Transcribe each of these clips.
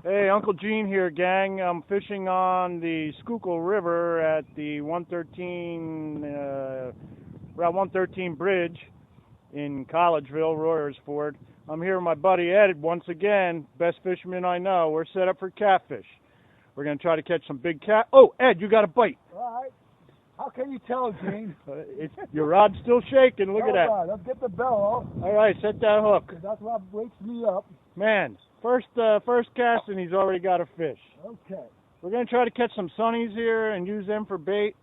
Hey, Uncle Gene here, gang. I'm fishing on the Schuylkill River at the Route 113 bridge in Collegeville, Royersford. I'm here with my buddy Ed once again, best fisherman I know. We're set up for catfish. We're going to try to catch some big cat. Oh, Ed, you got a bite. All right. How can you tell, Gene? Your rod's still shaking. Look at that. All right, let's get the bell off. All right, set that hook. That's what wakes me up. Man, first cast and he's already got a fish. Okay. We're going to try to catch some sunnies here and use them for bait.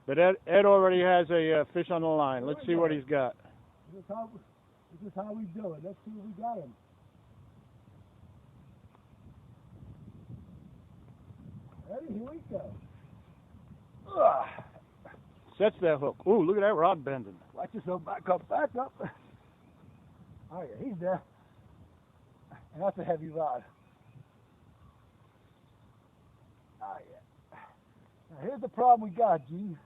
But Ed already has a fish on the line. Let's see what he's got. This is how we do it. Let's see what we got him. Ready? Here we go. Sets that hook. Ooh, look at that rod bending. Watch yourself. Back up, back up. Oh, yeah, he's there. And that's a heavy rod. Oh, yeah. Now, here's the problem we got, Gene.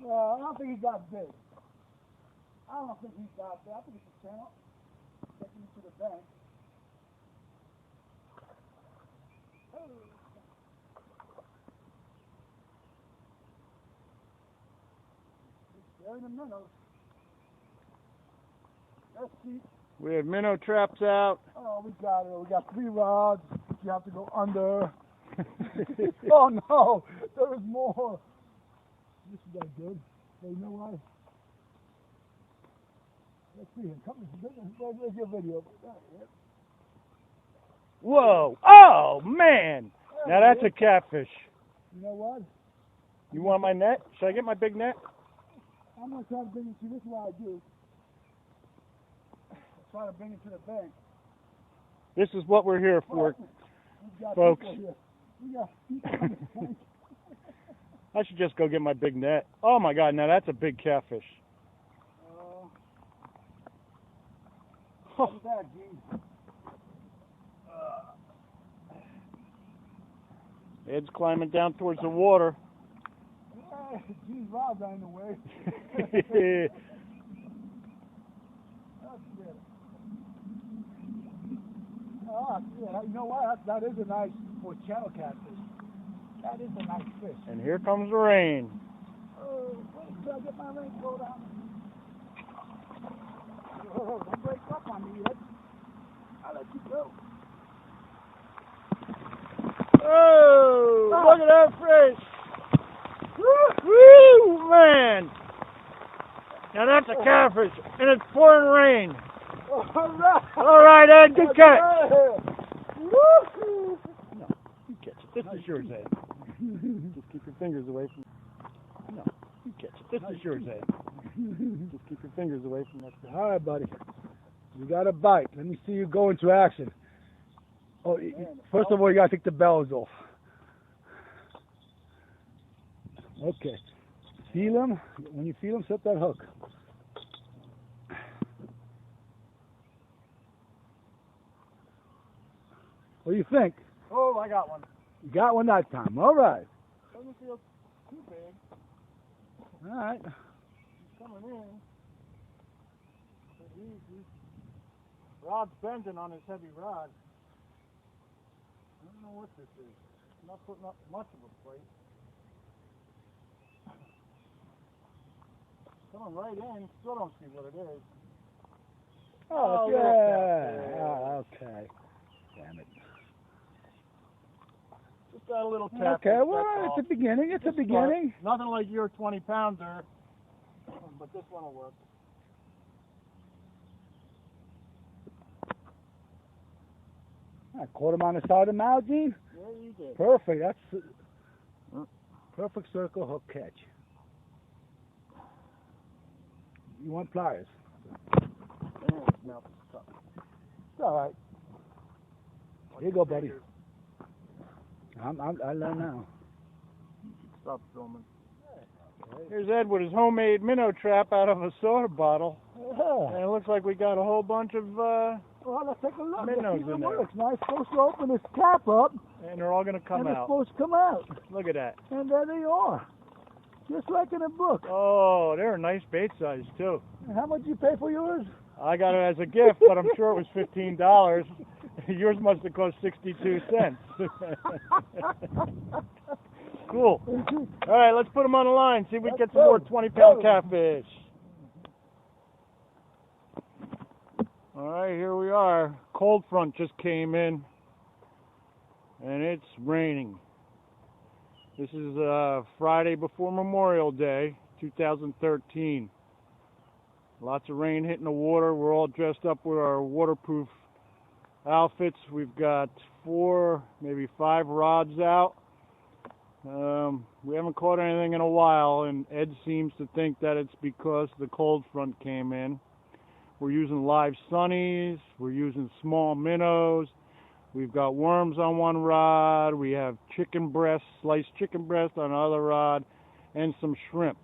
Well, I don't think he got big. I think it's a channel. Get him to the bank. They're in the minnows. Let's see. We have minnow traps out. Oh, we got it. We got 3 rods. You have to go under. Oh no, there is more. This is that good. So you know what? Let's see him. Come on, where's your video? Whoa! Oh man! Now that's a catfish. You know what? You want my net? Should I get my big net? I'm gonna try to bring it to this is what I do. Try to bring it to the bank. This is what we're here for, folks. We got people on the bank. I should just go get my big net. Oh my God! Now that's a big catfish. Look at that, Gene. Ed's climbing down towards the water. Yeah, Gene's rod's on the way. Oh, yeah, you know what? That is a nice for channel catfish. That is a nice fish. And here comes the rain. Oh, wait till I get my raincoat on. Oh, don't break up on me yet. I'll let you go. Oh, look at that fish! Woo, man! Now that's a catfish, and it's pouring rain. All right, Ed, good catch. No, you catch it. This is yours, Ed. Just keep your fingers away from. No, you catch it. This is yours, Ed. Just keep your fingers away from that. All right, buddy. You got a bite. Let me see you go into action. Oh, first of all, you got to take the bells off. Okay. Feel them. When you feel them, set that hook. What do you think? Oh, I got one. You got one that time. All right. Doesn't feel too big. All right. He's coming in. Easy. Rod's bending on his heavy rod. I don't know what this is. I'm not putting up much of a plate. Coming right in. Still don't see what it is. Oh, yeah. Oh, okay. Damn it. Just got a little tap. Okay, well, it's a beginning. It's a beginning. Nothing like your 20-pounder, but this one will work. I caught him on the side of the mouth, Gene. Yeah, you did. Perfect. That's perfect circle hook catch. You want pliers? No, it's all right. Here you go, buddy. I learn now. Stop filming. Here's Ed with his homemade minnow trap out of a soda bottle. Yeah. And it looks like we got a whole bunch of well, let's take a look. minnows in there. It's nice. Supposed to open this cap up. And they're all going to come and out. They're supposed to come out. Look at that. And there they are. Just like in a book. Oh, they're a nice bait size too. And how much you pay for yours? I got it as a gift, but I'm sure it was $15. Yours must have cost 62 cents. Cool. All right, let's put them on the line. See if we can get some more 20-pound catfish. All right, here we are. Cold front just came in, and it's raining. This is Friday before Memorial Day, 2013. Lots of rain hitting the water. We're all dressed up with our waterproof outfits. We've got 4, maybe 5 rods out. We haven't caught anything in a while, and Ed seems to think that it's because the cold front came in. We're using live sunnies. We're using small minnows. We've got worms on one rod. We have chicken breast, sliced chicken breast on another rod, and some shrimp.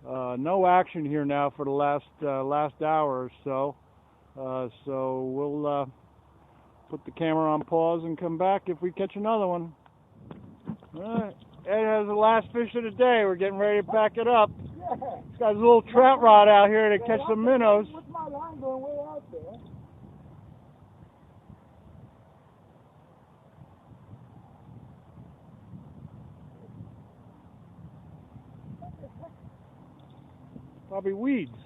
No action here now for the last hour or so. So we'll put the camera on pause and come back if we catch another one. All right. Ed has the last fish of the day. We're getting ready to pack it up. Yeah. He's got his little trout rod out here to catch some minnows. What's my line going way out there? Probably weeds.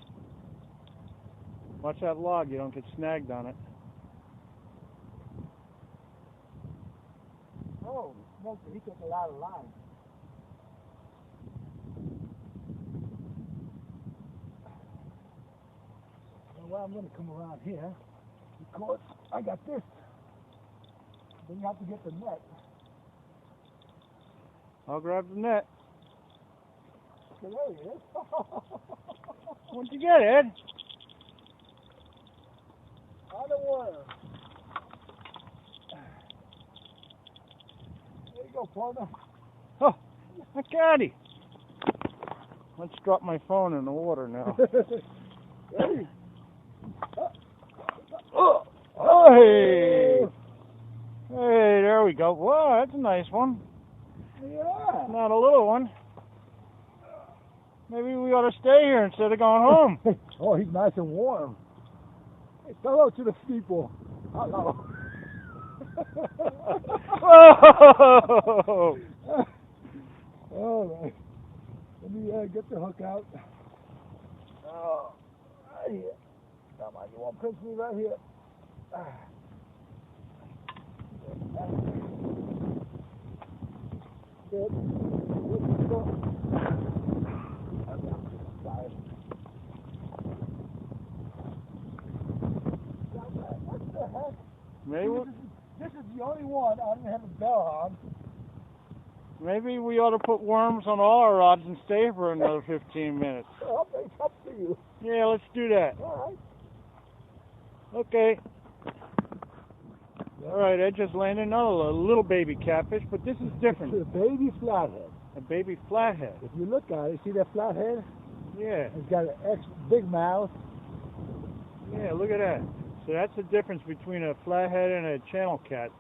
Watch that log, you don't get snagged on it. Oh, he took a lot of line. Well, I'm going to come around here because I got this. Then you have to get the net. I'll grab the net. Okay, there he is. What'd you get, Ed? On the water. There you go, partner. Oh, a caddy. Let's drop my phone in the water now. Ready? Oh, hey! Hey, there we go. Wow, that's a nice one. Yeah. Not a little one. Maybe we ought to stay here instead of going home. Oh, he's nice and warm. Hey, hello to the people. Hello. Whoa! All right. Let me get the hook out. Oh, right here. Come on, you want to pinch me right here? Good. What the heck? Maybe This is the only one I didn't have a bell on. maybe we ought to put worms on all our rods and stay for another 15 minutes. Oh, it's up to you. Yeah, let's do that. All right. Okay. All right, Ed just landed another little baby catfish, but this is different. It's a baby flathead. A baby flathead. If you look at it, see that flathead? Yeah. It's got an big mouth. Yeah, look at that. So that's the difference between a flathead and a channel cat.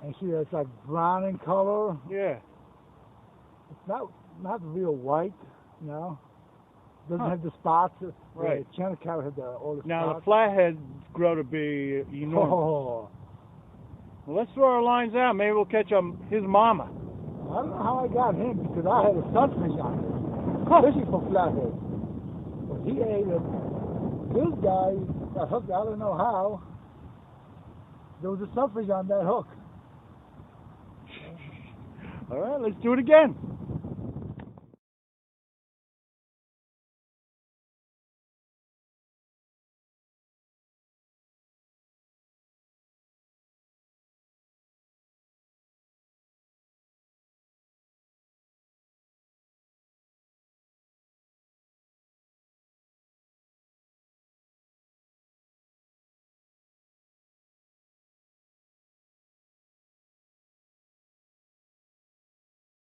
And see, it's like brown in color. Yeah. It's not real white, you know. Doesn't have the spots. Right. The channel cat had all the Now spots. the flatheads grow to be enormous. Oh. Well, let's throw our lines out. Maybe we'll catch his mama. I don't know how I got him because I had a sunfish on it. Fishing for flathead. But he ate it. This guy got hooked, I don't know how. There was a sunfish on that hook. All right, let's do it again.